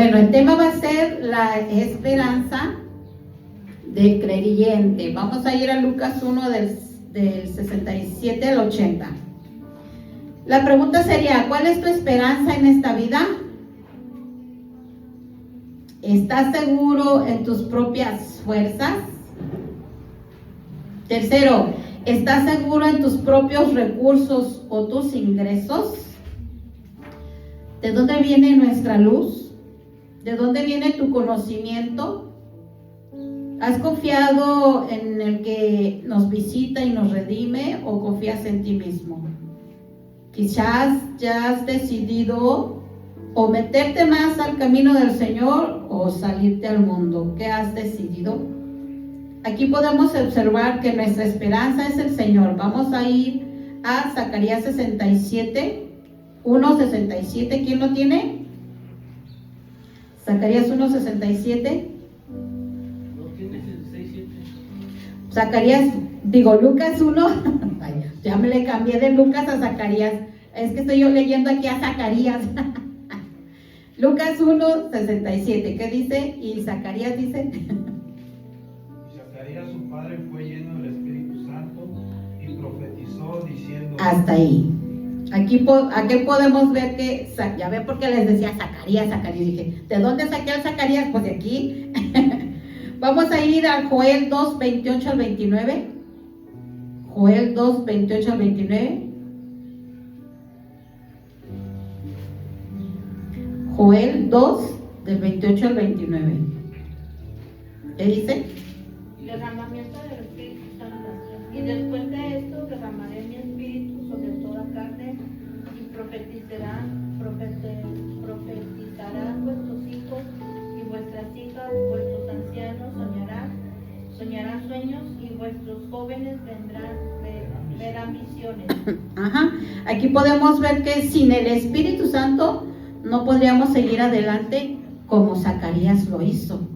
Bueno, el tema va a ser la esperanza del creyente. Vamos a ir a Lucas 1 del 67 al 80. La pregunta sería, ¿cuál es tu esperanza en esta vida? ¿Estás seguro en tus propias fuerzas? Tercero, ¿estás seguro en tus propios recursos o tus ingresos? ¿De dónde viene nuestra luz? ¿De dónde viene tu conocimiento? ¿Has confiado en el que nos visita y nos redime o confías en ti mismo? Quizás ya has decidido o meterte más al camino del Señor o salirte al mundo. ¿Qué has decidido? Aquí podemos observar que nuestra esperanza es el Señor. Vamos a ir a Zacarías 67, 1:67. ¿Quién lo tiene? Zacarías 1:67. Lucas 1. Ay, ya me le cambié de Lucas a Zacarías. Es que estoy yo leyendo aquí a Zacarías. Lucas 1:67. ¿Qué dice? Y Zacarías dice. Zacarías, su padre, fue lleno del Espíritu Santo y profetizó diciendo. Hasta ahí. Aquí podemos ver que, ya ve por qué les decía Zacarías. Dije, ¿de dónde saqué al Zacarías? Pues de aquí. Vamos a ir a Joel 2:28 al 29. Joel 2:28 al 29. Joel 2, del 28 al 29. ¿Qué dice? Derramamiento del Espíritu Santo. Y después de esto derramaré mi espíritu sobre toda carne y profetizarán vuestros hijos y vuestras hijas, vuestros ancianos soñarán sueños y vuestros jóvenes verán visiones. Ajá. Aquí podemos ver que sin el Espíritu Santo no podríamos seguir adelante como Zacarías lo hizo.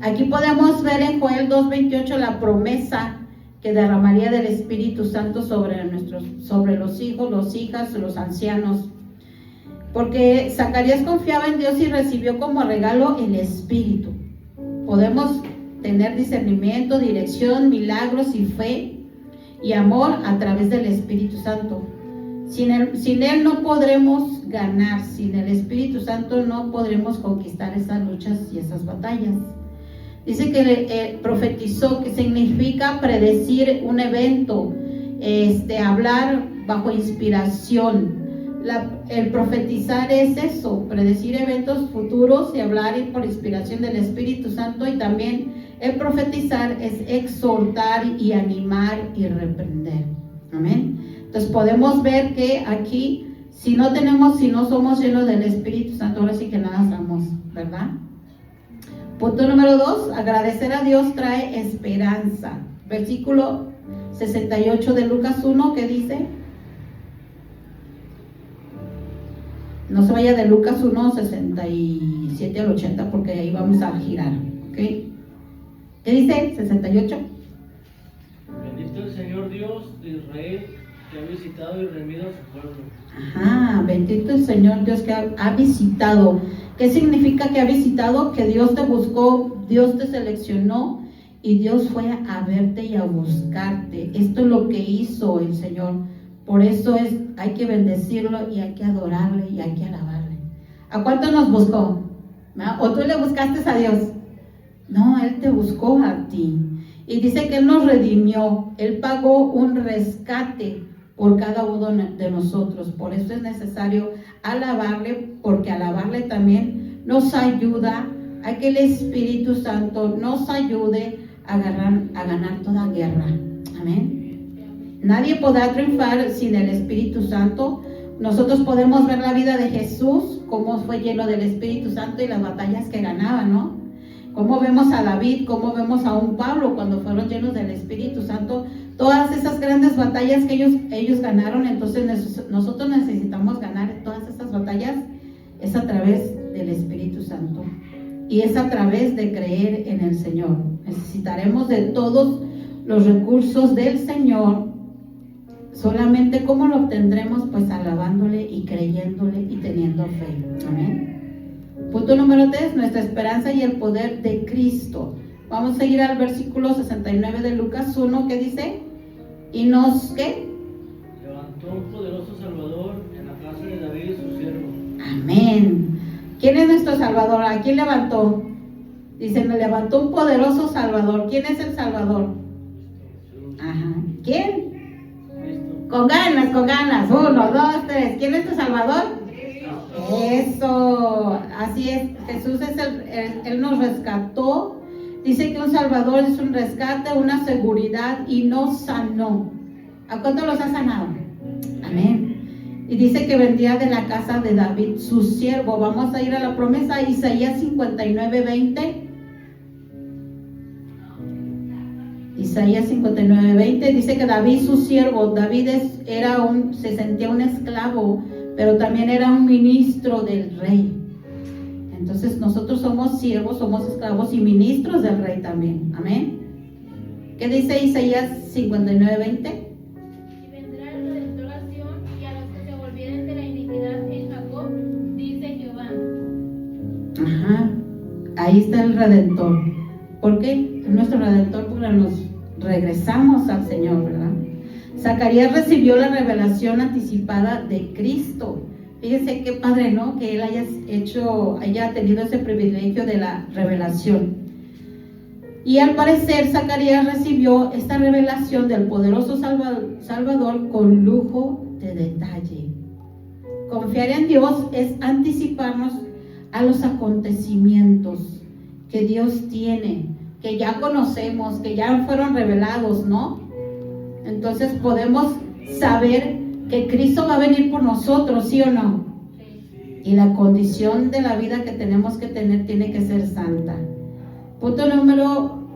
Aquí podemos ver en Joel 2:28 la promesa que derramaría del Espíritu Santo sobre los hijos, las hijas, los ancianos. Porque Zacarías confiaba en Dios y recibió como regalo el Espíritu. Podemos tener discernimiento, dirección, milagros y fe y amor a través del Espíritu Santo. Sin él no podremos ganar, sin el Espíritu Santo no podremos conquistar esas luchas y esas batallas. Dice que profetizó, que significa predecir un evento, hablar bajo inspiración. El profetizar es eso, predecir eventos futuros y hablar por inspiración del Espíritu Santo, y también el profetizar es exhortar y animar y reprender. Amén. Entonces podemos ver que aquí, si no somos llenos del Espíritu Santo, ahora sí que nada somos, ¿verdad? Punto número 2, agradecer a Dios trae esperanza. Versículo 68 de Lucas 1, ¿qué dice? No se vaya de Lucas 1, 67 al 80, porque ahí vamos a girar, ¿ok? ¿Qué dice? 68. Bendito el Señor Dios de Israel, que ha visitado y redimido a su pueblo. Ajá, bendito el Señor Dios que ha visitado. ¿Qué significa que ha visitado? Que Dios te buscó, Dios te seleccionó y Dios fue a verte y a buscarte. Esto es lo que hizo el Señor. Por eso hay que bendecirlo y hay que adorarle y hay que alabarle. ¿A cuánto nos buscó? ¿No? ¿O tú le buscaste a Dios? No, Él te buscó a ti. Y dice que Él nos redimió. Él pagó un rescate por cada uno de nosotros. Por eso es necesario alabarle, porque alabarle también nos ayuda a que el Espíritu Santo nos ayude a ganar toda guerra. Amén. Nadie podrá triunfar sin el Espíritu Santo. Nosotros podemos ver la vida de Jesús, cómo fue lleno del Espíritu Santo y las batallas que ganaba, ¿no? Cómo vemos a David, cómo vemos a un Pablo cuando fueron llenos del Espíritu Santo. Todas esas grandes batallas que ellos ganaron. Entonces nosotros necesitamos ganar todas esas batallas. Es a través del Espíritu Santo y es a través de creer en el Señor. Necesitaremos de todos los recursos del Señor. Solamente ¿cómo lo obtendremos? Pues alabándole y creyéndole y teniendo fe. Amén. Punto número 3, nuestra esperanza y el poder de Cristo. Vamos a ir al versículo 69 de Lucas 1, que dice, y nos, ¿qué? Levantó un poderoso Salvador en la casa de David, su siervo. Amén. ¿Quién es nuestro Salvador? ¿A quién levantó? Dice, me levantó un poderoso Salvador. ¿Quién es el Salvador? Ajá. ¿Quién? Cristo. Con ganas. 1, 2, 3. ¿Quién es tu Salvador? Eso, así es. Jesús es Él nos rescató. Dice que un Salvador es un rescate, una seguridad y nos sanó. ¿A cuánto los ha sanado? Amén. Y dice que vendría de la casa de David, su siervo. Vamos a ir a la promesa, Isaías 59:20. Isaías 59:20 dice que David, su siervo, David se sentía un esclavo, pero también era un ministro del rey. Entonces nosotros somos siervos, somos esclavos y ministros del rey también. Amén. ¿Qué dice Isaías 59:20? Y vendrá el redentor a Sión, y a los que se volvieren de la iniquidad en Jacob, dice Jehová. Ajá. Ahí está el Redentor. ¿Por qué? Nuestro Redentor, porque nos regresamos al Señor, ¿verdad? Zacarías recibió la revelación anticipada de Cristo. Fíjense qué padre, ¿no? Que él haya tenido ese privilegio de la revelación. Y al parecer Zacarías recibió esta revelación del poderoso Salvador con lujo de detalle. Confiar en Dios es anticiparnos a los acontecimientos que Dios tiene, que ya conocemos, que ya fueron revelados, ¿no? Entonces podemos saber que Cristo va a venir por nosotros, ¿sí o no? Y la condición de la vida que tenemos que tener tiene que ser santa. Punto número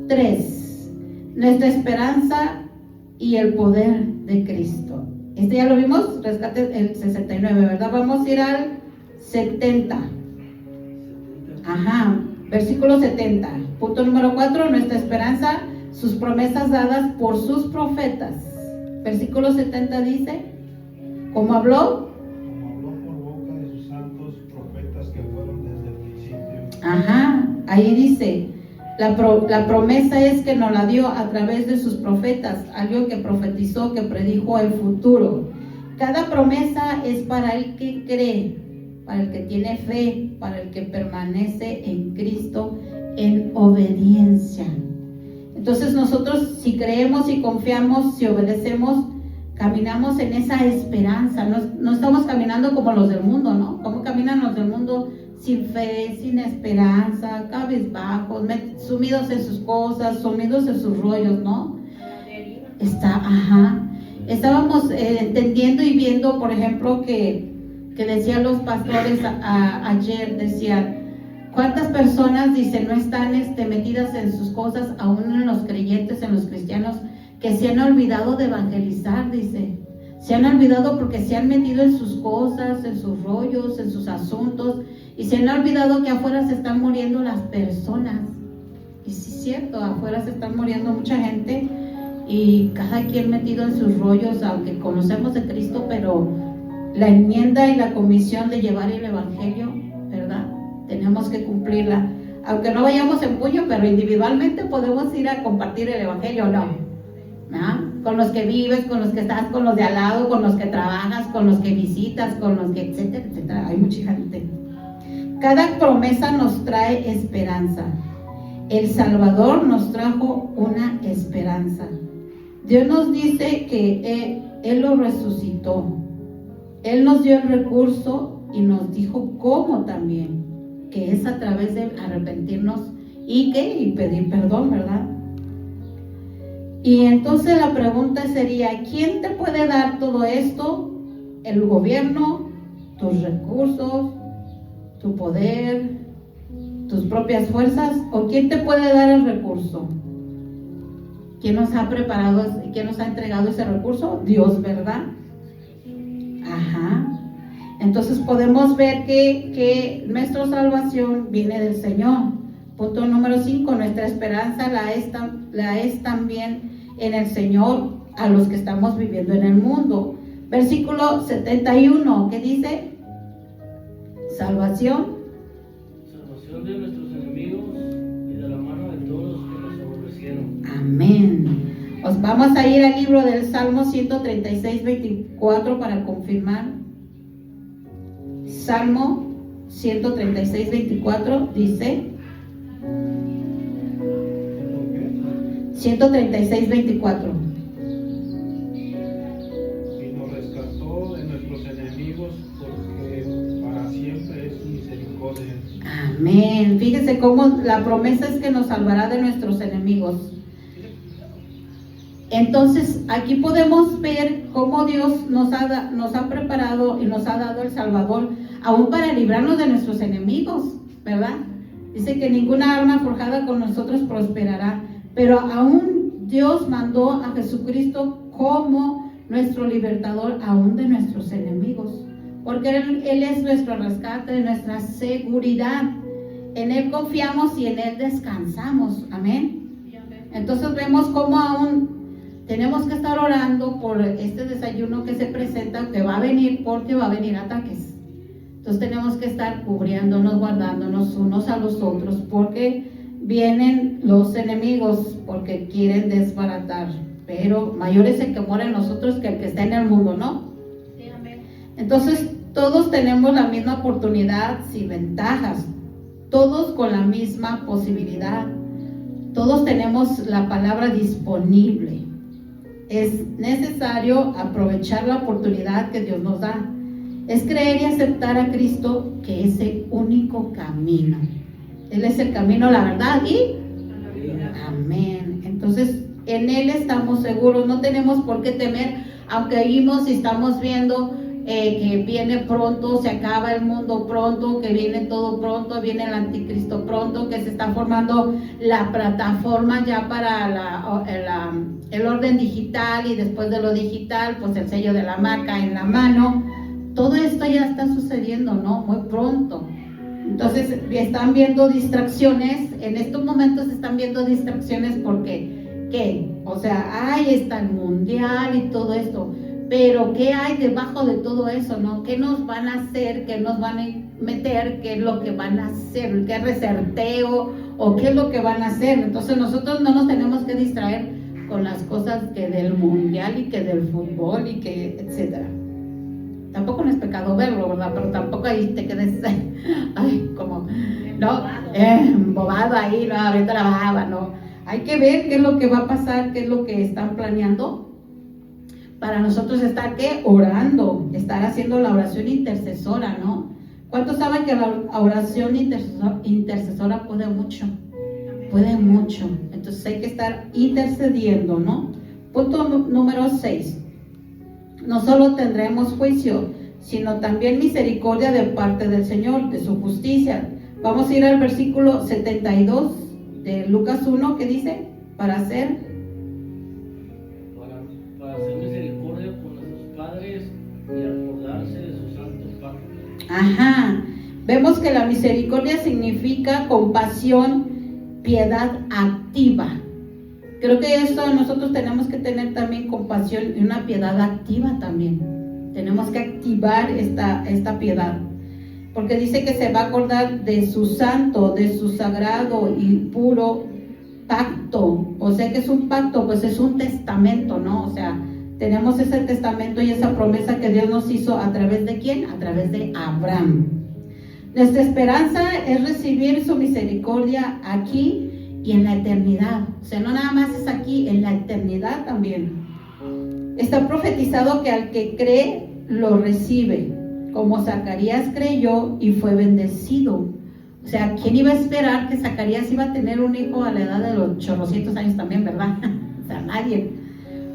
3. Nuestra esperanza y el poder de Cristo. Este ya lo vimos, rescate el 69, ¿verdad? Vamos a ir al 70. Ajá, versículo 70. Punto número 4, nuestra esperanza, sus promesas dadas por sus profetas. Versículo 70 dice, ¿cómo habló? Como habló por boca de sus santos profetas que fueron desde el principio. Ajá, ahí dice, la promesa es que nos la dio a través de sus profetas, algo que profetizó, que predijo el futuro. Cada promesa es para el que cree, para el que tiene fe, para el que permanece en Cristo en obediencia. Entonces nosotros, si creemos y confiamos, si obedecemos, caminamos en esa esperanza. No estamos caminando como los del mundo, ¿no? ¿Cómo caminan los del mundo? Sin fe, sin esperanza, cabizbajos, sumidos en sus cosas, sumidos en sus rollos, ¿no? Estábamos entendiendo y viendo, por ejemplo, que decían los pastores ayer, decían, ¿cuántas personas, dice, no están metidas en sus cosas, aún en los creyentes, en los cristianos, que se han olvidado de evangelizar, dice? Se han olvidado porque se han metido en sus cosas, en sus rollos, en sus asuntos, y se han olvidado que afuera se están muriendo las personas. Y sí es cierto, afuera se están muriendo mucha gente, y cada quien metido en sus rollos, aunque conocemos de Cristo, pero la enmienda y la comisión de llevar el evangelio, ¿verdad? Tenemos que cumplirla, aunque no vayamos en puño, pero individualmente podemos ir a compartir el evangelio, ¿no? Con los que vives, con los que estás, con los de al lado, con los que trabajas, con los que visitas, con los que, etcétera, etcétera. Hay mucha gente. Cada promesa nos trae esperanza. El Salvador nos trajo una esperanza. Dios nos dice que Él lo resucitó. Él nos dio el recurso y nos dijo cómo también, que es a través de arrepentirnos y pedir perdón, ¿verdad? Y entonces la pregunta sería, ¿quién te puede dar todo esto? ¿El gobierno? ¿Tus recursos? ¿Tu poder? ¿Tus propias fuerzas? ¿O quién te puede dar el recurso? ¿Quién nos ha preparado, quién nos ha entregado ese recurso? Dios, ¿verdad? Ajá. Entonces podemos ver que nuestra salvación viene del Señor. Punto número 5, nuestra esperanza la es también en el Señor a los que estamos viviendo en el mundo. Versículo 71, ¿qué dice? Salvación protección de nuestros enemigos y de la mano de todos los que nos aborrecieron. Amén. Os vamos a ir al libro del Salmo 136, 24 para confirmar. Salmo 136, 24 dice. 136, 24. Y nos rescató de nuestros enemigos, porque para siempre es su misericordia. Amén. Fíjese cómo la promesa es que nos salvará de nuestros enemigos. Entonces, aquí podemos ver cómo Dios nos ha preparado y nos ha dado el Salvador, aún para librarnos de nuestros enemigos, ¿verdad? Dice que ninguna arma forjada con nosotros prosperará, pero aún Dios mandó a Jesucristo como nuestro libertador, aún de nuestros enemigos, porque Él es nuestro rescate, nuestra seguridad. En Él confiamos y en Él descansamos. Amén. Entonces vemos cómo aún tenemos que estar orando por este desayuno que se presenta, que va a venir, porque va a venir ataques. Entonces tenemos que estar cubriéndonos, guardándonos unos a los otros, porque vienen los enemigos, porque quieren desbaratar. Pero mayor es el que mora en nosotros que el que está en el mundo, ¿no? Sí, amén. Entonces todos tenemos la misma oportunidad sin ventajas, todos con la misma posibilidad, todos tenemos la palabra disponible. Es necesario aprovechar la oportunidad que Dios nos da. Es creer y aceptar a Cristo, que es el único camino. Él es el camino, la verdad y amén. Entonces, en Él estamos seguros, no tenemos por qué temer, aunque oímos y estamos viendo que viene pronto, se acaba el mundo pronto, que viene todo pronto, viene el anticristo pronto, que se está formando la plataforma ya para el orden digital, y después de lo digital, pues el sello de la marca en la mano. Todo esto ya está sucediendo, ¿no? Muy pronto. Entonces están viendo distracciones, en estos momentos están viendo distracciones porque, ¿qué? O sea, ahí está el mundial y todo esto. Pero ¿qué hay debajo de todo eso, no? ¿Qué nos van a hacer? ¿Qué nos van a meter? ¿Qué es lo que van a hacer? ¿Qué reserteo? ¿O qué es lo que van a hacer? Entonces nosotros no nos tenemos que distraer con las cosas que del mundial y que del fútbol y que etcétera. Tampoco no es pecado verlo, ¿verdad? Pero tampoco ahí te quedes, ay, como, no, embobado ahí, no, ahorita la baba, no. Hay que ver qué es lo que va a pasar, qué es lo que están planeando. Para nosotros estar, ¿qué? Orando, estar haciendo la oración intercesora, ¿no? ¿Cuántos saben que la oración intercesora puede mucho? Puede mucho. Entonces hay que estar intercediendo, ¿no? Punto número 6. No solo tendremos juicio, sino también misericordia de parte del Señor, de su justicia. Vamos a ir al versículo 72 de Lucas 1, que dice, para hacer misericordia con nuestros padres y acordarse de sus santos pactos. Ajá. Vemos que la misericordia significa compasión, piedad activa. Creo que esto nosotros tenemos que tener también compasión y una piedad activa también. Tenemos que activar esta piedad. Porque dice que se va a acordar de su santo, de su sagrado y puro pacto. O sea, que es un pacto, pues es un testamento, ¿no? O sea, tenemos ese testamento y esa promesa que Dios nos hizo a través de ¿quién? A través de Abraham. Nuestra esperanza es recibir su misericordia aquí y en la eternidad. O sea, no nada más es aquí, en la eternidad también. Está profetizado que al que cree, lo recibe, como Zacarías creyó y fue bendecido. O sea, ¿quién iba a esperar que Zacarías iba a tener un hijo a la edad de los 800 años también, verdad? O sea, nadie.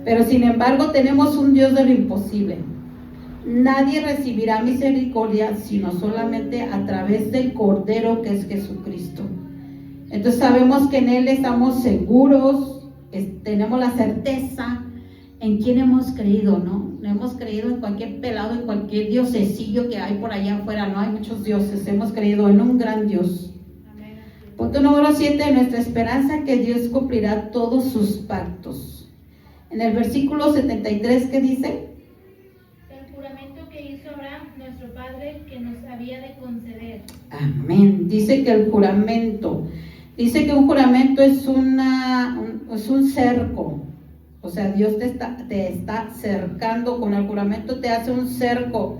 Pero sin embargo tenemos un Dios de lo imposible. Nadie recibirá misericordia sino solamente a través del Cordero, que es Jesucristo. Entonces sabemos que en Él estamos seguros, tenemos la certeza en quién hemos creído, ¿no? No hemos creído en cualquier pelado, en cualquier diosecillo que hay por allá afuera, no hay muchos dioses, hemos creído en un gran Dios. Amén. Punto número 7, nuestra esperanza que Dios cumplirá todos sus pactos. En el versículo 73, ¿qué dice? El juramento que hizo Abraham, nuestro padre, que nos había había de conceder. Amén. Dice que el juramento, dice que un juramento es un cerco. O sea, Dios te está cercando con el juramento, te hace un cerco,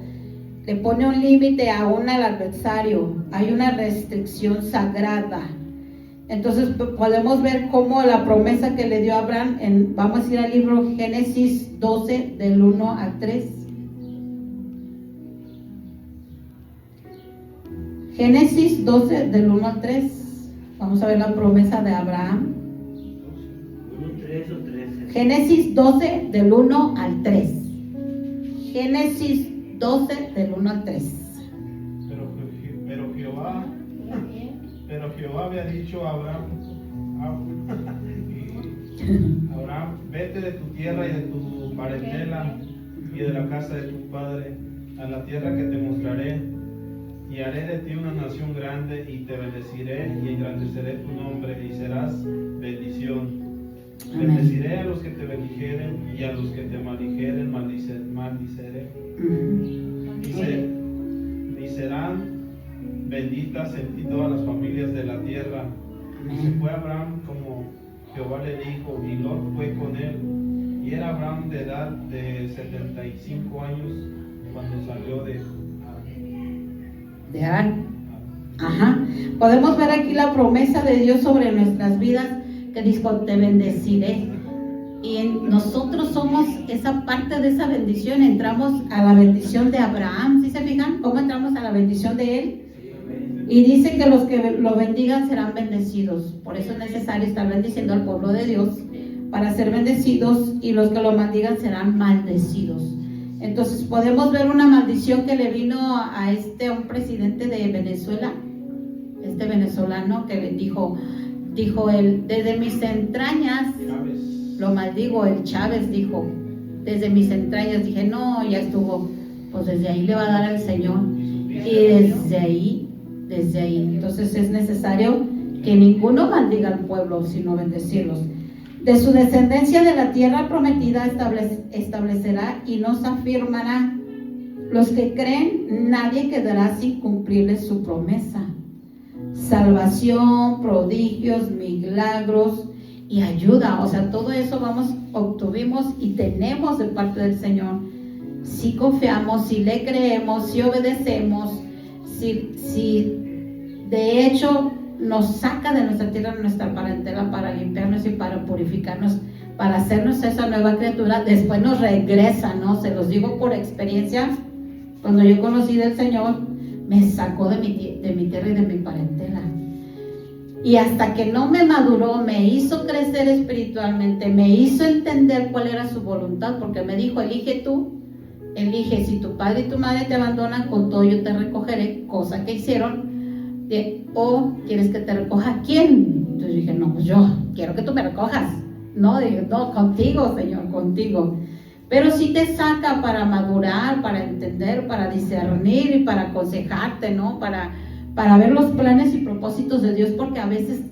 le pone un límite aún al adversario, hay una restricción sagrada. Entonces podemos ver cómo la promesa que le dio a Abraham, vamos a ir al libro Génesis 12 del 1 al 3. Génesis 12 del 1 al 3, vamos a ver la promesa de Abraham. 1:3 o 13. Génesis 12 del 1 al 3. Génesis 12 del 1 al 3. Pero Jehová había dicho a Abraham, vete de tu tierra y de tu parentela y de la casa de tu padre a la tierra que te mostraré, y haré de ti una nación grande, y te bendeciré y engrandeceré tu nombre, y serás bendición. Amén. Bendeciré a los que te bendijeren, y a los que te maldijeren maldiceré. Y serán benditas en ti todas las familias de la tierra. Y se fue Abraham como Jehová le dijo, y Lot fue con él. Y era Abraham de edad de 75 años cuando salió de Arán. Ajá. Podemos ver aquí la promesa de Dios sobre nuestras vidas, que dijo, te bendeciré. Y nosotros somos esa parte de esa bendición. Entramos a la bendición de Abraham. ¿Sí se fijan cómo entramos a la bendición de él? Y dice que los que lo bendigan serán bendecidos. Por eso es necesario estar bendiciendo al pueblo de Dios para ser bendecidos, y los que lo maldigan serán maldecidos. Entonces podemos ver una maldición que le vino a un presidente de Venezuela, este venezolano, que le dijo él, desde mis entrañas lo maldigo. El Chávez dijo, desde mis entrañas. Dije, no, ya estuvo. Pues desde ahí le va a dar al Señor. Y desde ahí, entonces es necesario que ninguno maldiga al pueblo, sino bendecirlos. De su descendencia de la tierra prometida establecerá y nos afirmará. Los que creen, nadie quedará sin cumplirles su promesa. Salvación, prodigios, milagros y ayuda. O sea, todo eso obtuvimos y tenemos de parte del Señor. Si confiamos, si le creemos, si obedecemos, si de hecho nos saca de nuestra tierra, de nuestra parentela, para limpiarnos y para purificarnos, para hacernos esa nueva criatura. Después nos regresa, ¿no? Se los digo por experiencia. Cuando yo conocí del Señor, me sacó de mi tierra y de mi parentela. Y hasta que no me maduró, me hizo crecer espiritualmente, me hizo entender cuál era su voluntad, porque me dijo, elige tú, elige. Si tu padre y tu madre te abandonan, con todo yo te recogeré, cosa que hicieron. O quieres que te recoja, ¿quién? Entonces dije, no, pues yo quiero que tú me recojas. No, dije, no, contigo, Señor, contigo. Pero sí te saca para madurar, para entender, para discernir y para aconsejarte, ¿no? Para ver los planes y propósitos de Dios, porque a veces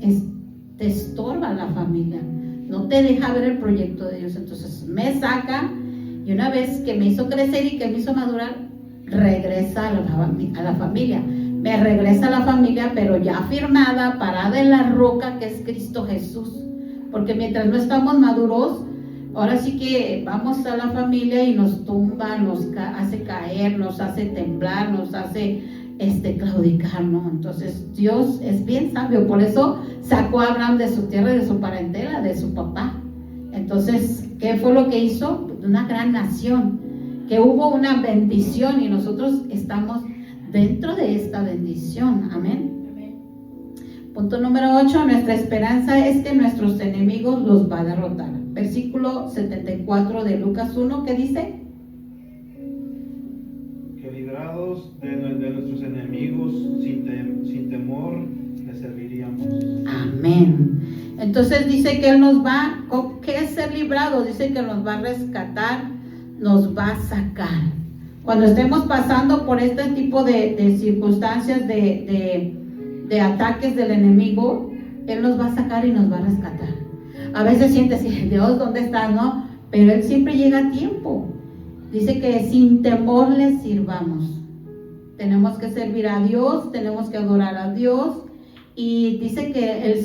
te estorba la familia, no te deja ver el proyecto de Dios. Entonces me saca, y una vez que me hizo crecer y que me hizo madurar, regresa a la familia. Me regresa a la familia, pero ya afirmada, parada en la roca que es Cristo Jesús. Porque mientras no estamos maduros, ahora sí que vamos a la familia y nos tumba, nos hace caer, nos hace temblar, nos hace claudicar, ¿no? Entonces Dios es bien sabio. Por eso sacó a Abraham de su tierra y de su parentela, de su papá. Entonces, ¿qué fue lo que hizo? Una gran nación, que hubo una bendición, y nosotros estamos dentro de esta bendición. Amén. Amén. Punto número 8. Nuestra esperanza es que nuestros enemigos los va a derrotar. Versículo 74 de Lucas 1, ¿qué dice? Que librados de nuestros enemigos, sin temor, le serviríamos. Amén. Entonces dice que Él nos va, ¿qué es ser librado? Dice que nos va a rescatar, nos va a sacar. Cuando estemos pasando por este tipo de circunstancias, de ataques del enemigo, Él nos va a sacar y nos va a rescatar. A veces sientes, Dios, ¿dónde estás? ¿No? Pero Él siempre llega a tiempo. Dice que sin temor le sirvamos. tenemos que servir a Dios, tenemos que adorar a Dios, y dice que el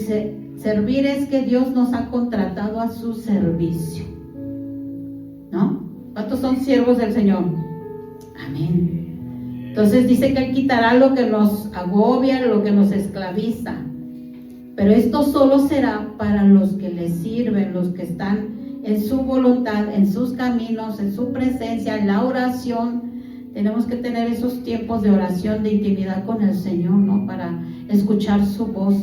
servir es que Dios nos ha contratado a su servicio, ¿no? ¿Cuántos son siervos del Señor? Amén. Entonces dice que Él quitará lo que nos agobia, lo que nos esclaviza, pero esto solo será para los que le sirven, los que están en su voluntad, en sus caminos, en su presencia, en la oración. Tenemos que tener esos tiempos de oración, de intimidad con el Señor, ¿no? Para escuchar su voz.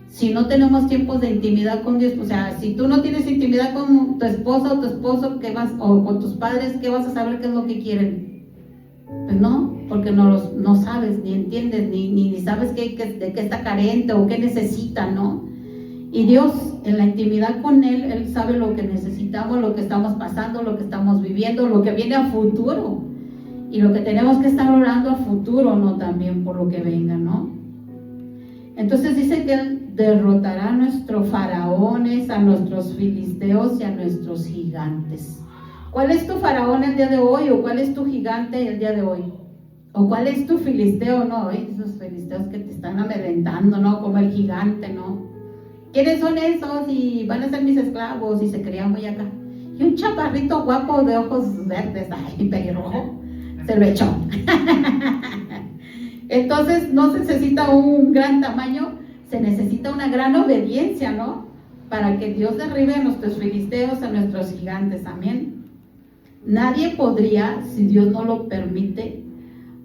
Si no tenemos tiempos de intimidad con Dios, o sea, si tú no tienes intimidad con tu esposa o tu esposo, o con tus padres, ¿qué vas a saber qué es lo que quieren? Pues no, porque no sabes, ni entiendes, ni sabes de qué está carente o qué necesita, ¿no? Y Dios, en la intimidad con Él, Él sabe lo que necesitamos, lo que estamos pasando, lo que estamos viviendo, lo que viene a futuro. Y lo que tenemos que estar orando a futuro, ¿no? También por lo que venga, ¿no? Entonces dice que Él derrotará a nuestros faraones, a nuestros filisteos y a nuestros gigantes. ¿Cuál es tu faraón el día de hoy? ¿O cuál es tu gigante el día de hoy? ¿O cuál es tu filisteo? No, esos filisteos que te están amedrentando, ¿no? Como el gigante, ¿no? ¿Quiénes son esos? Y van a ser mis esclavos, y se creían muy acá. Y un chaparrito guapo de ojos verdes, ay, pelirrojo, se lo echó. Entonces no se necesita un gran tamaño, se necesita una gran obediencia, ¿no? Para que Dios derribe a nuestros filisteos, a nuestros gigantes, amén. Nadie podría, si Dios no lo permite,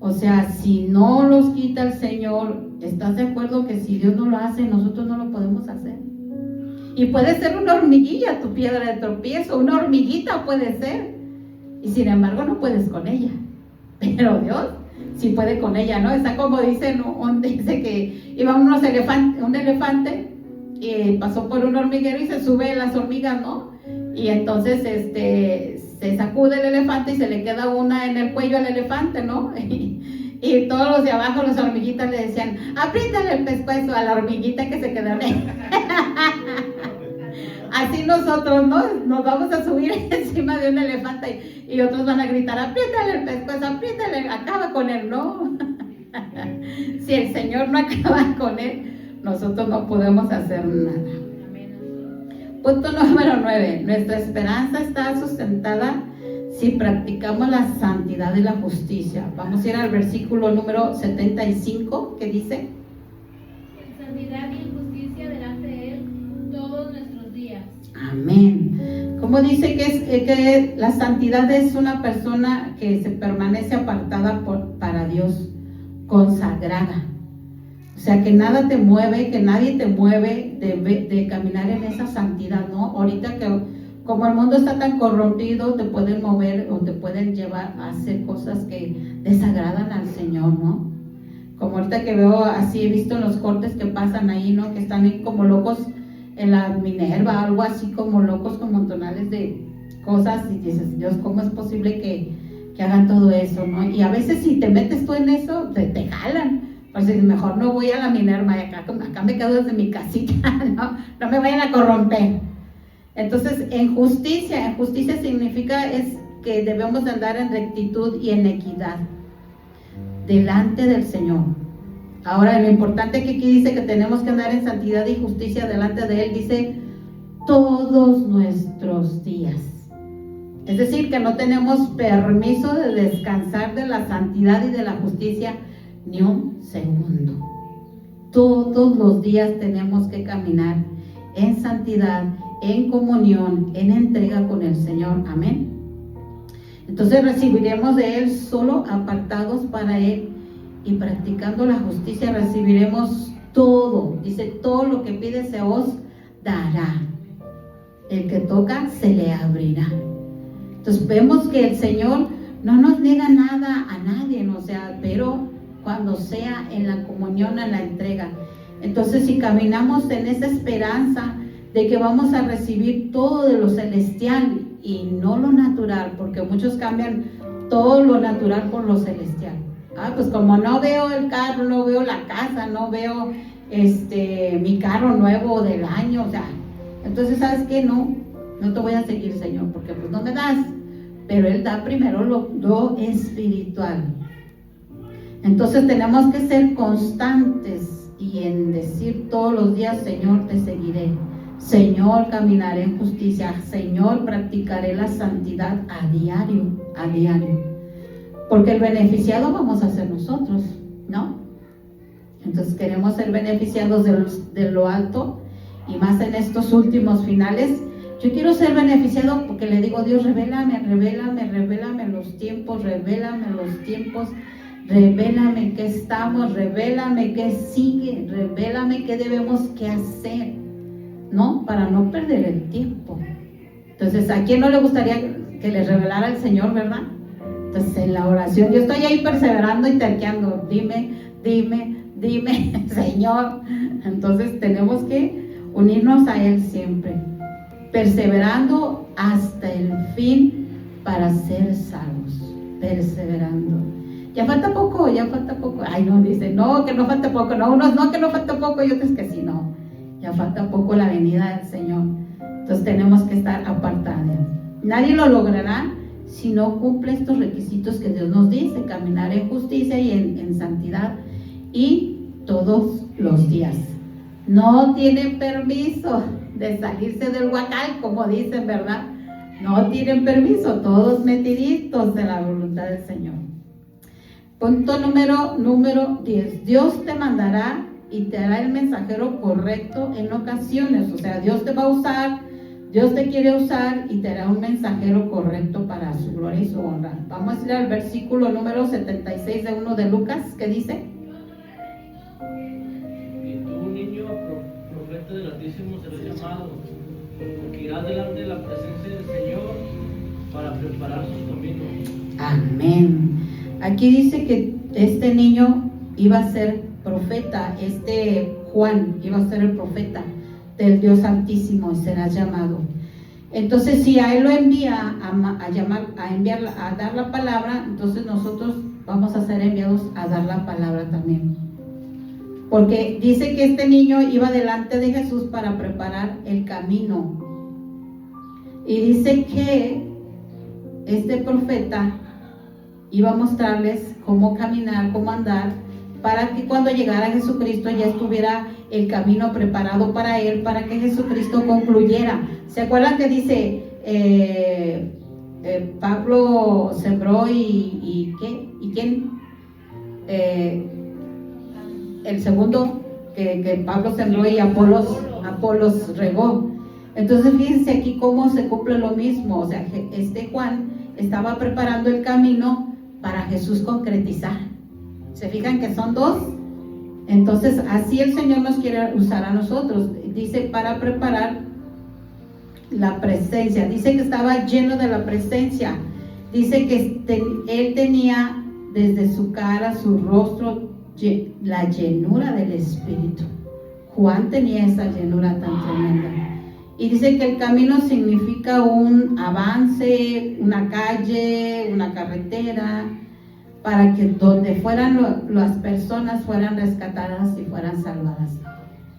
o sea, si no los quita el Señor, ¿estás de acuerdo que si Dios no lo hace, nosotros no lo podemos hacer? Y puede ser una hormiguilla tu piedra de tropiezo, una hormiguita puede ser, y sin embargo no puedes con ella, pero Dios sí puede con ella, ¿no? Está como dice, ¿no? Dice que iba un elefante y pasó por un hormiguero y se sube las hormigas, ¿no? Y entonces se sacude el elefante y se le queda una en el cuello al elefante, ¿no? Y todos los de abajo, las hormiguitas, le decían, apriétale el pescuezo a la hormiguita que se quedó en él. Así nosotros, ¿no? Nos vamos a subir encima de un elefante y otros van a gritar, apriétale el pescuezo, apriétale, acaba con él, ¿no? Si el Señor no acaba con él, nosotros no podemos hacer nada. Punto número 9. Nuestra esperanza está sustentada si practicamos la santidad y la justicia. Vamos a ir al versículo número 75, que dice: En santidad y justicia delante de Él todos nuestros días. Amén. Como dice que la santidad es una persona que se permanece apartada para Dios, consagrada. O sea, que nada te mueve, que nadie te mueve de caminar en esa santidad, ¿no? Ahorita que como el mundo está tan corrompido, te pueden mover o te pueden llevar a hacer cosas que desagradan al Señor, ¿no? Como ahorita que veo así, he visto en los cortes que pasan ahí, ¿no? Que están ahí como locos en la Minerva, algo así como locos con montonales de cosas, y dices, Dios, ¿cómo es posible que hagan todo eso, ¿no? Y a veces si te metes tú en eso, te jalan. Pues mejor no voy a la Minerva, y acá me quedo desde mi casita, no me vayan a corromper. Entonces, en justicia significa es que debemos de andar en rectitud y en equidad delante del Señor. Ahora, lo importante que aquí dice que tenemos que andar en santidad y justicia delante de Él, dice todos nuestros días. Es decir, que no tenemos permiso de descansar de la santidad y de la justicia ni un segundo. Todos los días tenemos que caminar en santidad, en comunión, en entrega con el Señor. Amén. Entonces recibiremos de Él solo apartados para Él, y practicando la justicia recibiremos todo. Dice, todo lo que pide se os dará. El que toca se le abrirá. Entonces vemos que el Señor no nos niega nada a nadie, ¿no? O sea, pero cuando sea en la comunión, en la entrega. Entonces, si caminamos en esa esperanza de que vamos a recibir todo de lo celestial y no lo natural, porque muchos cambian todo lo natural por lo celestial. Pues como no veo el carro, no veo la casa, no veo mi carro nuevo del año, o sea, entonces, ¿sabes qué? No te voy a seguir, Señor, porque pues no me das, pero Él da primero lo espiritual. Entonces tenemos que ser constantes y en decir todos los días: Señor, te seguiré, Señor, caminaré en justicia, Señor, practicaré la santidad a diario, porque el beneficiado vamos a ser nosotros, ¿no? Entonces queremos ser beneficiados de lo alto, y más en estos últimos finales. Yo quiero ser beneficiado porque le digo: Dios, revélame los tiempos, revélame qué estamos, revélame qué sigue, revélame qué debemos que hacer, ¿no? Para no perder el tiempo. Entonces, ¿a quién no le gustaría que le revelara el Señor, verdad? Entonces, en la oración, yo estoy ahí perseverando y terqueando: dime, Señor. Entonces, tenemos que unirnos a Él siempre, perseverando hasta el fin para ser salvos, perseverando. Ya falta poco. Ay, no, dice, no, que no falta poco. No, unos no, que no falta poco, y otros que sí, no. Ya falta poco la venida del Señor. Entonces tenemos que estar apartados. Nadie lo logrará si no cumple estos requisitos que Dios nos dice: caminar en justicia y en santidad, y todos los días. No tienen permiso de salirse del huacal, como dicen, ¿verdad? No tienen permiso, todos metiditos en la voluntad del Señor. Punto número 10. Dios te mandará y te hará el mensajero correcto en ocasiones. O sea, Dios te va a usar, Dios te quiere usar y te hará un mensajero correcto para su gloria y su honra. Vamos a ir al versículo número 76 de 1 de Lucas, que dice: Y tú, niño, profeta del Altísimo, serás llamado, porque irás delante de la presencia del Señor para preparar sus caminos. Amén. Aquí dice que este niño iba a ser profeta, Juan iba a ser el profeta del Dios Altísimo y será llamado. Entonces, si a él lo envía a dar la palabra, entonces nosotros vamos a ser enviados a dar la palabra también. Porque dice que este niño iba delante de Jesús para preparar el camino. Y dice que este profeta iba a mostrarles cómo caminar, cómo andar, para que cuando llegara Jesucristo ya estuviera el camino preparado para él, para que Jesucristo concluyera. ¿Se acuerdan que dice Pablo sembró y qué? ¿Y quién? El segundo, que Pablo sembró y Apolos regó. Entonces fíjense aquí cómo se cumple lo mismo. O sea, Juan estaba preparando el camino para Jesús concretizar. ¿Se fijan que son dos? Entonces así el Señor nos quiere usar a nosotros. Dice para preparar la presencia. Dice que estaba lleno de la presencia. Dice que él tenía desde su cara, su rostro, la llenura del Espíritu. Juan tenía esa llenura tan tremenda. Y dice que el camino significa un avance, una calle, una carretera, para que donde fueran las personas fueran rescatadas y fueran salvadas.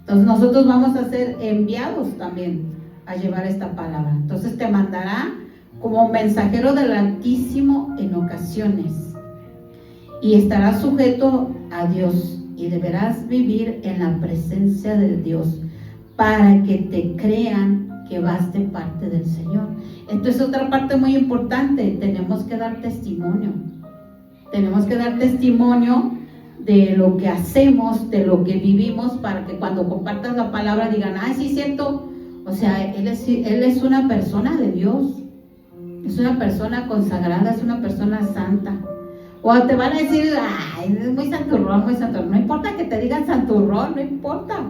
Entonces nosotros vamos a ser enviados también a llevar esta palabra. Entonces te mandará como mensajero del Altísimo en ocasiones, y estarás sujeto a Dios y deberás vivir en la presencia de Dios para que te crean que vas de parte del Señor. Entonces otra parte muy importante: tenemos que dar testimonio. Tenemos que dar testimonio de lo que hacemos, de lo que vivimos, para que cuando compartas la palabra digan: ay, sí es cierto, o sea, él es una persona de Dios, es una persona consagrada, es una persona santa. O te van a decir: ay, es muy santurrón, no importa que te digan santurrón, no importa,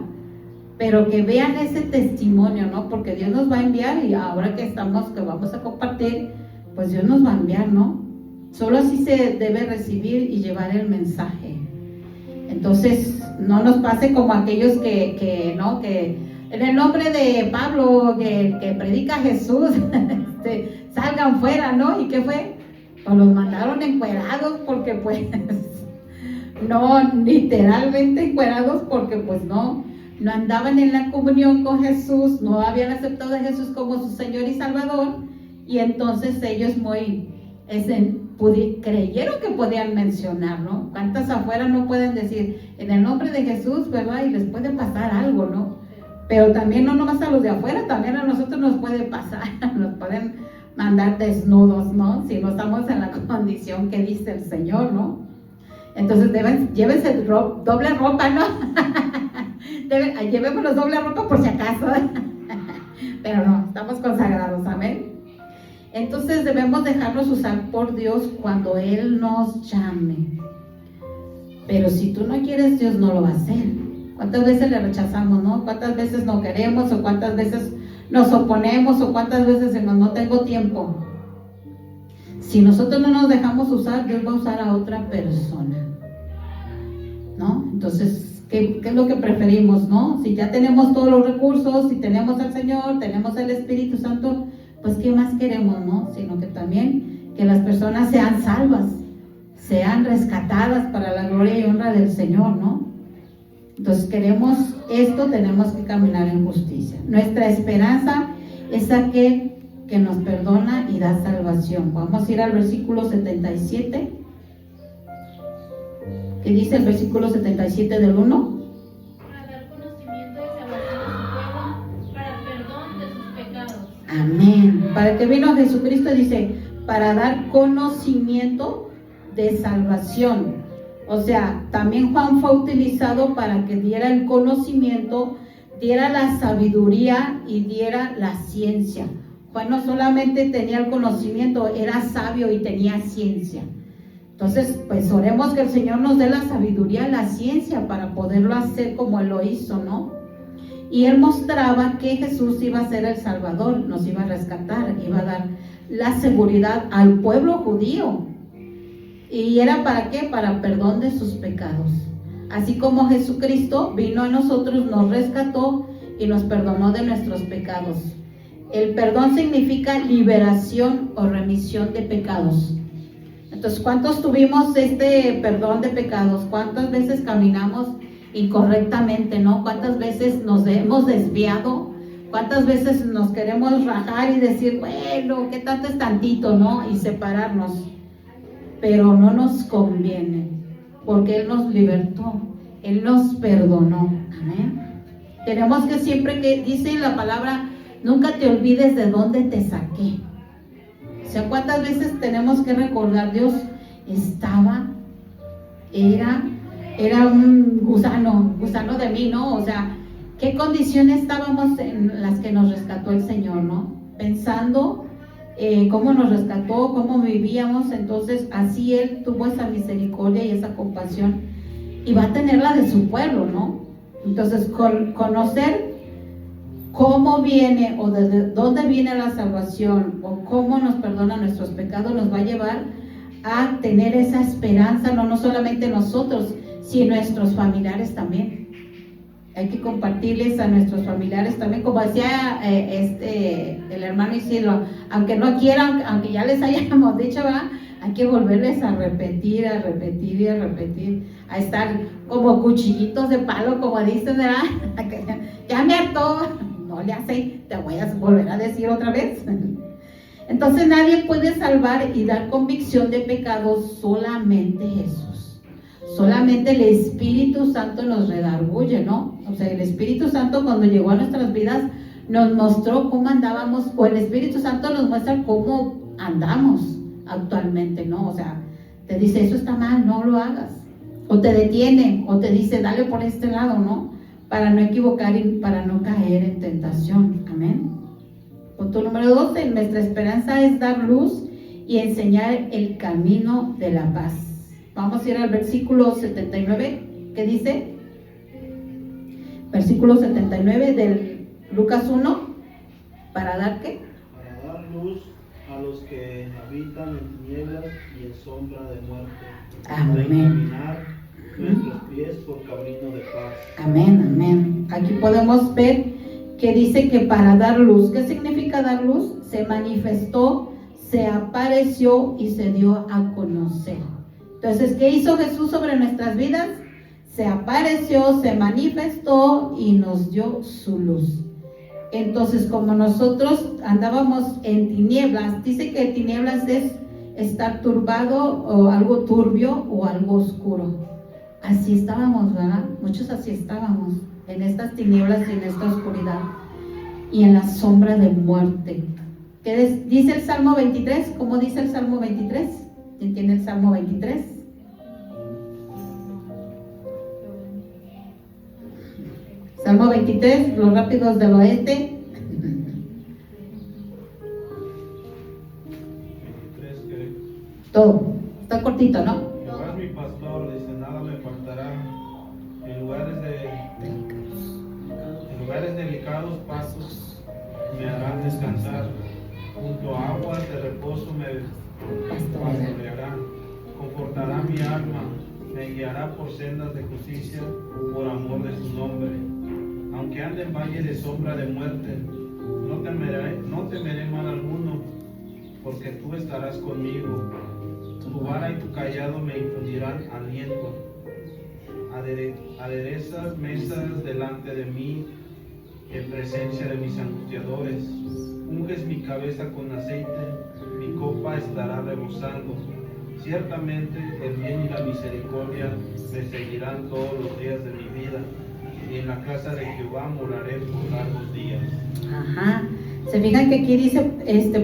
pero que vean ese testimonio, ¿no? Porque Dios nos va a enviar, y ahora que vamos a compartir, pues Dios nos va a enviar, ¿no? Solo así se debe recibir y llevar el mensaje. Entonces, no nos pase como aquellos que en el nombre de Pablo, que predica Jesús, salgan fuera, ¿no? ¿Y qué fue? Pues los mandaron encuerados, porque pues, no, literalmente encuerados, porque pues no andaban en la comunión con Jesús, no habían aceptado a Jesús como su Señor y Salvador, y entonces ellos creyeron que podían mencionar, ¿no? ¿Cuántas afuera no pueden decir en el nombre de Jesús, verdad? Y les puede pasar algo, ¿no? Pero también no nomás a los de afuera, también a nosotros nos puede pasar, nos pueden mandar desnudos, ¿no? Si no estamos en la condición que dice el Señor, ¿no? Entonces llévense doble ropa, ¿no? Llevémonos doble ropa por si acaso. Pero no, estamos consagrados, amén. Entonces debemos dejarnos usar por Dios cuando Él nos llame. Pero si tú no quieres, Dios no lo va a hacer. ¿Cuántas veces le rechazamos, no? ¿Cuántas veces no queremos? ¿O cuántas veces nos oponemos? ¿O cuántas veces decimos, no tengo tiempo? Si nosotros no nos dejamos usar, Dios va a usar a otra persona, ¿no? Entonces, ¿qué es lo que preferimos, no? Si ya tenemos todos los recursos, si tenemos al Señor, tenemos el Espíritu Santo, pues ¿qué más queremos, no? Sino que también que las personas sean salvas, sean rescatadas para la gloria y honra del Señor, ¿no? Entonces queremos esto, tenemos que caminar en justicia. Nuestra esperanza es aquel que nos perdona y da salvación. Vamos a ir al versículo 77. ¿Qué dice el versículo 77 del 1? Para dar conocimiento de salvación a su pueblo, para perdón de sus pecados. Amén. ¿Para qué vino Jesucristo? Dice, para dar conocimiento de salvación. O sea, también Juan fue utilizado para que diera el conocimiento, diera la sabiduría y diera la ciencia. Juan no solamente tenía el conocimiento, era sabio y tenía ciencia. Entonces, pues oremos que el Señor nos dé la sabiduría, la ciencia para poderlo hacer como Él lo hizo, ¿no? Y Él mostraba que Jesús iba a ser el Salvador, nos iba a rescatar, iba a dar la seguridad al pueblo judío. ¿Y era para qué? Para perdón de sus pecados. Así como Jesucristo vino a nosotros, nos rescató y nos perdonó de nuestros pecados. El perdón significa liberación o remisión de pecados. Entonces, ¿cuántos tuvimos este perdón de pecados? ¿Cuántas veces caminamos incorrectamente, no? ¿Cuántas veces nos hemos desviado? ¿Cuántas veces nos queremos rajar y decir, bueno, qué tanto es tantito, no? Y separarnos. Pero no nos conviene, porque Él nos libertó, Él nos perdonó. Amén. Tenemos que siempre que dice la palabra, nunca te olvides de dónde te saqué. O sea, ¿cuántas veces tenemos que recordar? Dios era un gusano de mí, ¿no? O sea, ¿qué condiciones estábamos en las que nos rescató el Señor, no? Pensando cómo nos rescató, cómo vivíamos. Entonces así Él tuvo esa misericordia y esa compasión y va a tener la de su pueblo, ¿no? Entonces conocer cómo viene o desde dónde viene la salvación o cómo nos perdona nuestros pecados nos va a llevar a tener esa esperanza, no solamente nosotros, sino nuestros familiares también. Hay que compartirles a nuestros familiares también, como decía el hermano Isidro, aunque no quieran, aunque ya les hayamos dicho, ¿verdad? Hay que volverles a repetir, a estar como cuchillitos de palo, como dicen, ¿verdad? Ya me hartó, no le hace, te voy a volver a decir otra vez. Entonces nadie puede salvar y dar convicción de pecados, solamente Jesús. Solamente el Espíritu Santo nos redarguye, ¿no? O sea, el Espíritu Santo cuando llegó a nuestras vidas nos mostró cómo andábamos, o el Espíritu Santo nos muestra cómo andamos actualmente, ¿no? O sea, te dice, eso está mal, no lo hagas. O te detiene, o te dice, dale por este lado, ¿no? Para no equivocar y para no caer en tentación. Amén. Punto número 12, nuestra esperanza es dar luz y enseñar el camino de la paz. Vamos a ir al versículo 79, ¿qué dice? Versículo 79 del Lucas 1, ¿para dar qué? Para dar luz a los que habitan en tinieblas y en sombra de muerte, Amén. para encaminar nuestros pies por camino de paz. Amén, amén. Aquí podemos ver que dice que para dar luz, ¿qué significa dar luz? Se manifestó, se apareció y se dio a conocer. Entonces, ¿qué hizo Jesús sobre nuestras vidas? Se apareció, se manifestó y nos dio su luz. Entonces, como nosotros andábamos en tinieblas, dice que tinieblas es estar turbado o algo turbio o algo oscuro. Así estábamos, ¿verdad? Muchos así estábamos, en estas tinieblas y en esta oscuridad y en la sombra de muerte. ¿Qué dice el Salmo 23? ¿Cómo dice el Salmo 23? ¿Quién tiene el Salmo 23? Salmo 23, los rápidos del oeste. 23 que Todo. Está cortito, ¿no? Jehová es mi pastor, dice, nada me faltará. En lugares delicados pastos me harán descansar. Junto a aguas de reposo me pastoreará. Confortará mi alma, me guiará por sendas de justicia, por amor de su nombre. Aunque ande en valle de sombra de muerte, no temeré mal alguno, porque tú estarás conmigo. Tu vara y tu callado me infundirán aliento. Aderezas mesas delante de mí en presencia de mis angustiadores. Unges mi cabeza con aceite, mi copa estará rebosando. Ciertamente el bien y la misericordia me seguirán todos los días de mi vida, y en la casa de Jehová moraré por largos días. Ajá. Se fijan que aquí dice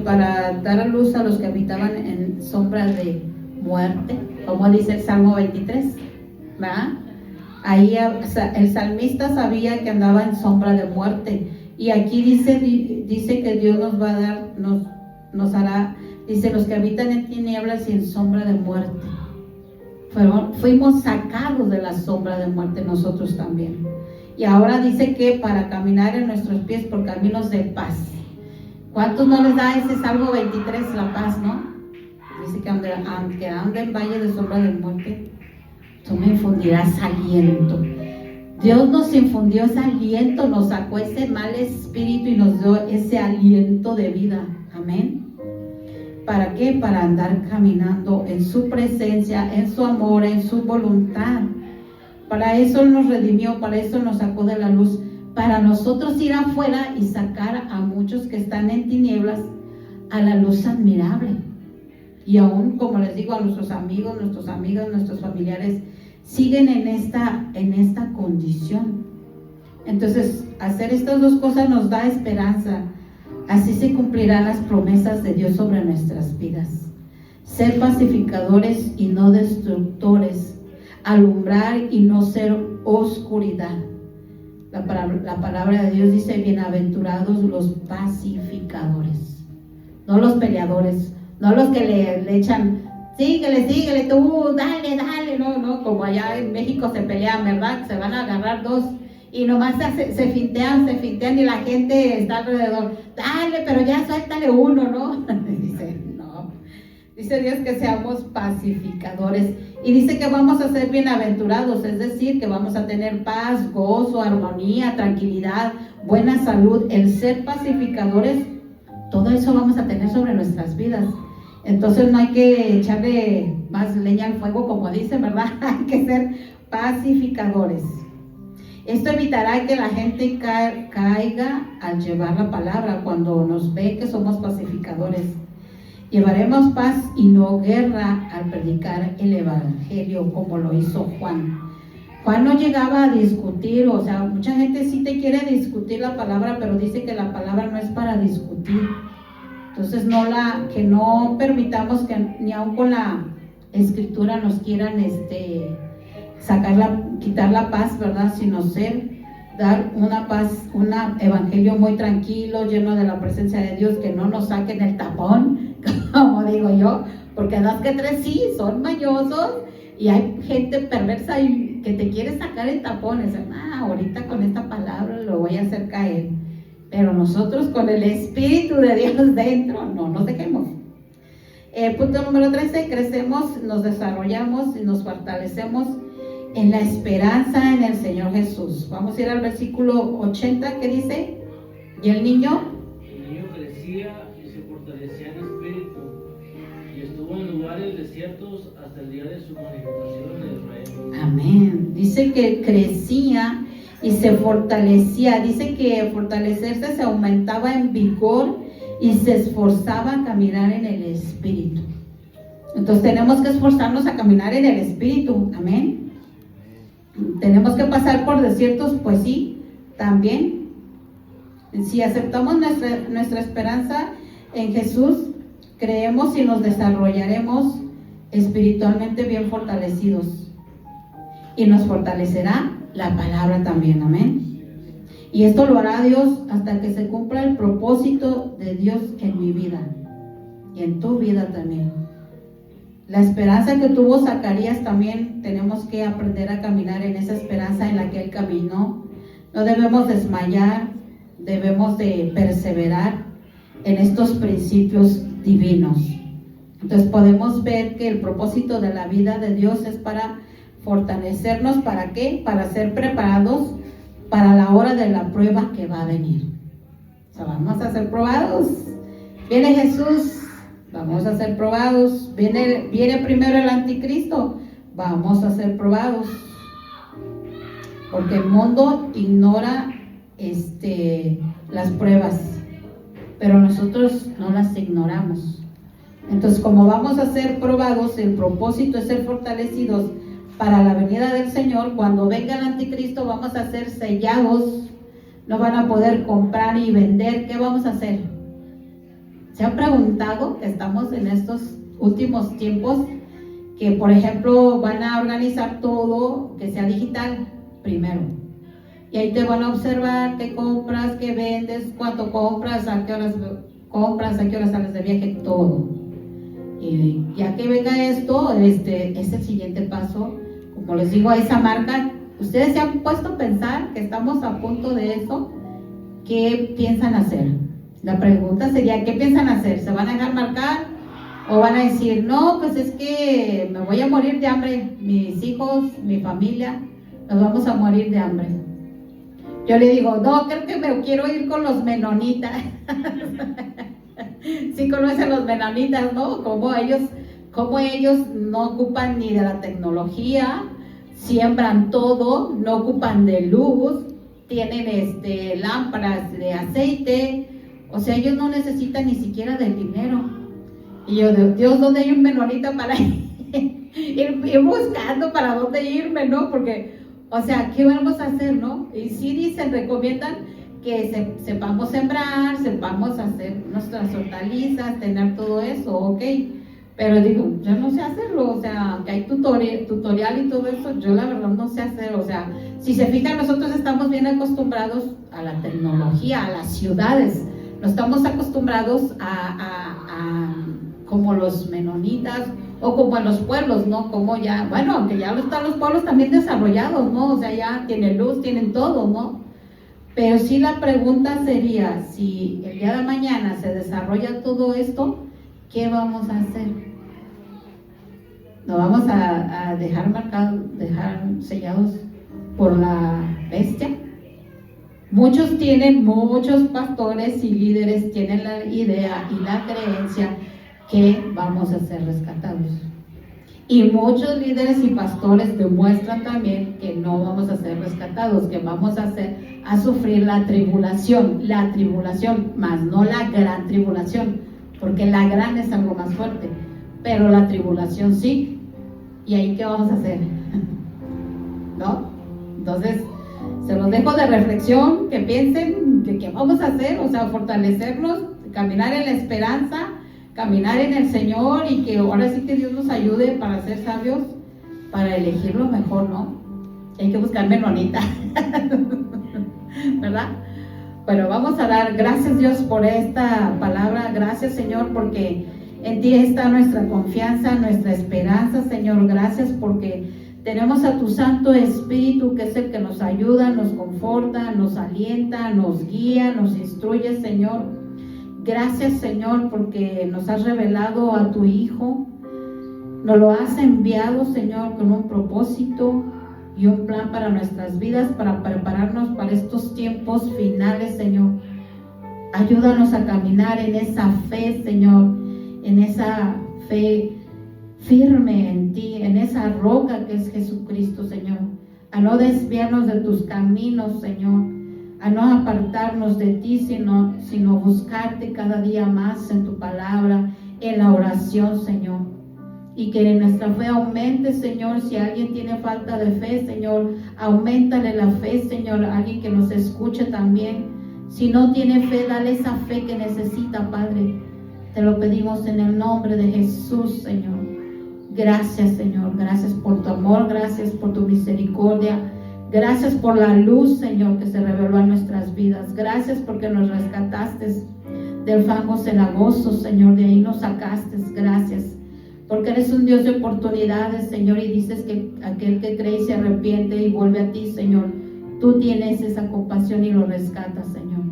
para dar a luz a los que habitaban en sombra de muerte, como dice el Salmo 23, ¿verdad? Ahí el salmista sabía que andaba en sombra de muerte, y aquí dice que Dios nos va a dar, nos hará, dice, los que habitan en tinieblas y en sombra de muerte. Fuimos sacados de la sombra de muerte nosotros también. Y ahora dice que para caminar en nuestros pies por caminos de paz. ¿Cuántos no les da ese Salmo 23 la paz, no? Dice que aunque ande en valle de sombra de muerte, tú me infundirás aliento. Dios nos infundió ese aliento, nos sacó ese mal espíritu y nos dio ese aliento de vida. Amén. ¿Para qué? Para andar caminando en su presencia, en su amor, en su voluntad. Para eso nos redimió, para eso nos sacó de la luz, para nosotros ir afuera y sacar a muchos que están en tinieblas a la luz admirable. Y aún, como les digo, a nuestros amigos, nuestras amigas, nuestros familiares siguen en esta condición. Entonces, hacer estas dos cosas nos da esperanza. Así se cumplirán las promesas de Dios sobre nuestras vidas. Ser pacificadores y no destructores, alumbrar y no ser oscuridad. La palabra de Dios dice: bienaventurados los pacificadores, no los peleadores, no los que le echan, síguele, tú, dale, no, como allá en México se pelean, ¿verdad? Se van a agarrar dos y nomás se fintean y la gente está alrededor, dale, pero ya suéltale uno, ¿no? Dice Dios que seamos pacificadores, y dice que vamos a ser bienaventurados, es decir, que vamos a tener paz, gozo, armonía, tranquilidad, buena salud. El ser pacificadores, todo eso vamos a tener sobre nuestras vidas. Entonces no hay que echarle más leña al fuego, como dicen, ¿verdad? Hay que ser pacificadores. Esto evitará que la gente caiga al llevar la palabra cuando nos ve que somos pacificadores. Llevaremos paz y no guerra al predicar el evangelio, como lo hizo Juan. Juan no llegaba a discutir, o sea, mucha gente sí te quiere discutir la palabra, pero dice que la palabra no es para discutir. Entonces que no permitamos que ni aun con la escritura nos quieran quitar la paz, ¿verdad? Sino dar una paz, un evangelio muy tranquilo, lleno de la presencia de Dios, que no nos saquen el tapón, como digo yo, porque dos que tres sí son mañosos, y hay gente perversa y que te quiere sacar el tapón. Ahorita con esta palabra lo voy a hacer caer, pero nosotros con el Espíritu de Dios dentro, no nos dejemos. Punto número 13, crecemos, nos desarrollamos y nos fortalecemos en la esperanza en el Señor Jesús. Vamos a ir al versículo 80, que dice: y el niño crecía y se fortalecía en espíritu, y estuvo en lugares desiertos hasta el día de su manifestación en Israel. Amén. Dice que crecía y se fortalecía. Dice que fortalecerse se aumentaba en vigor y se esforzaba a caminar en el Espíritu. Entonces tenemos que esforzarnos a caminar en el Espíritu, amén. Tenemos que pasar por desiertos, pues sí, también. Si aceptamos nuestra esperanza en Jesús, creemos y nos desarrollaremos espiritualmente bien fortalecidos. Y nos fortalecerá la palabra también, amén. Y esto lo hará Dios hasta que se cumpla el propósito de Dios en mi vida y en tu vida también. La esperanza que tuvo Zacarías también tenemos que aprender a caminar en esa esperanza en la que él caminó. No debemos desmayar, debemos de perseverar en estos principios divinos. Entonces podemos ver que el propósito de la vida de Dios es para fortalecernos. ¿Para qué? Para ser preparados para la hora de la prueba que va a venir. O sea, vamos a ser probados. Viene Jesús, vamos a ser probados. Viene primero el anticristo, vamos a ser probados. Porque el mundo ignora las pruebas, pero nosotros no las ignoramos. Entonces, como vamos a ser probados, el propósito es ser fortalecidos para la venida del Señor. Cuando venga el anticristo vamos a ser sellados, no van a poder comprar y vender. ¿Qué vamos a hacer? ¿Se han preguntado que estamos en estos últimos tiempos que, por ejemplo, van a organizar todo que sea digital primero? Y ahí te van a observar qué compras, qué vendes, cuánto compras, a qué horas compras, a qué horas sales de viaje, todo. Y ya que venga esto, es el siguiente paso. Como les digo, a esa marca, ustedes se han puesto a pensar que estamos a punto de eso. ¿Qué piensan hacer? La pregunta sería, ¿qué piensan hacer? ¿Se van a dejar marcar? ¿O van a decir, no, pues es que me voy a morir de hambre, mis hijos, mi familia, nos vamos a morir de hambre? Yo le digo, no, creo que me quiero ir con los menonitas. Sí conocen los menonitas, ¿no? Como ellos no ocupan ni de la tecnología, siembran todo, no ocupan de luz, tienen lámparas de aceite, o sea, ellos no necesitan ni siquiera del dinero. Y yo, Dios, ¿dónde hay un menonita para ir buscando para dónde irme, no? Porque, o sea, ¿qué vamos a hacer, no? Y sí dicen, recomiendan que sepamos sembrar, sepamos hacer nuestras hortalizas, tener todo eso, ok. Pero digo, yo no sé hacerlo, o sea, que hay tutorial y todo eso, yo la verdad no sé hacer. O sea, si se fijan, nosotros estamos bien acostumbrados a la tecnología, a las ciudades, no estamos acostumbrados a como los menonitas o como en los pueblos, ¿no? Como ya, bueno, aunque ya están los pueblos también desarrollados, ¿no? O sea, ya tienen luz, tienen todo, ¿no? Pero sí la pregunta sería, si el día de mañana se desarrolla todo esto, ¿qué vamos a hacer? ¿Nos vamos a dejar sellados por la bestia? Muchos pastores y líderes tienen la idea y la creencia que vamos a ser rescatados. Y muchos líderes y pastores demuestran también que no vamos a ser rescatados, que vamos a sufrir la tribulación, más no la gran tribulación, porque la gran es algo más fuerte, pero la tribulación sí. ¿Y ahí qué vamos a hacer? ¿No? Entonces, se los dejo de reflexión, que piensen que qué vamos a hacer, o sea, fortalecernos, caminar en la esperanza, caminar en el Señor, y que ahora sí que Dios nos ayude para ser sabios, para elegir lo mejor, ¿no? Hay que buscar menonita, ¿verdad? Bueno, vamos a dar gracias, Dios, por esta palabra. Gracias, Señor, porque en ti está nuestra confianza, nuestra esperanza, Señor. Gracias porque tenemos a tu Santo Espíritu, que es el que nos ayuda, nos conforta, nos alienta, nos guía, nos instruye, Señor. Gracias, Señor, porque nos has revelado a tu Hijo, nos lo has enviado, Señor, con un propósito y un plan para nuestras vidas, para prepararnos para estos tiempos finales, Señor. Ayúdanos a caminar en esa fe, Señor, en esa fe firme en ti, en esa roca que es Jesucristo, Señor. A no desviarnos de tus caminos, Señor. A no apartarnos de ti, sino buscarte cada día más en tu palabra, en la oración, Señor. y que nuestra fe aumente, Señor. Si alguien tiene falta de fe, Señor, auméntale la fe, Señor. Alguien que nos escuche también, si no tiene fe, dale esa fe que necesita, Padre. Te lo pedimos en el nombre de Jesús, Señor. Gracias, Señor. Gracias por tu amor, gracias por tu misericordia. Gracias por la luz, Señor, que se reveló en nuestras vidas. Gracias porque nos rescataste del fango cenagoso, Señor. De ahí nos sacaste. Gracias. Porque eres un Dios de oportunidades, Señor. Y dices que aquel que cree y se arrepiente y vuelve a ti, Señor, tú tienes esa compasión y lo rescatas, Señor.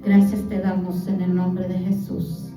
Gracias te damos en el nombre de Jesús.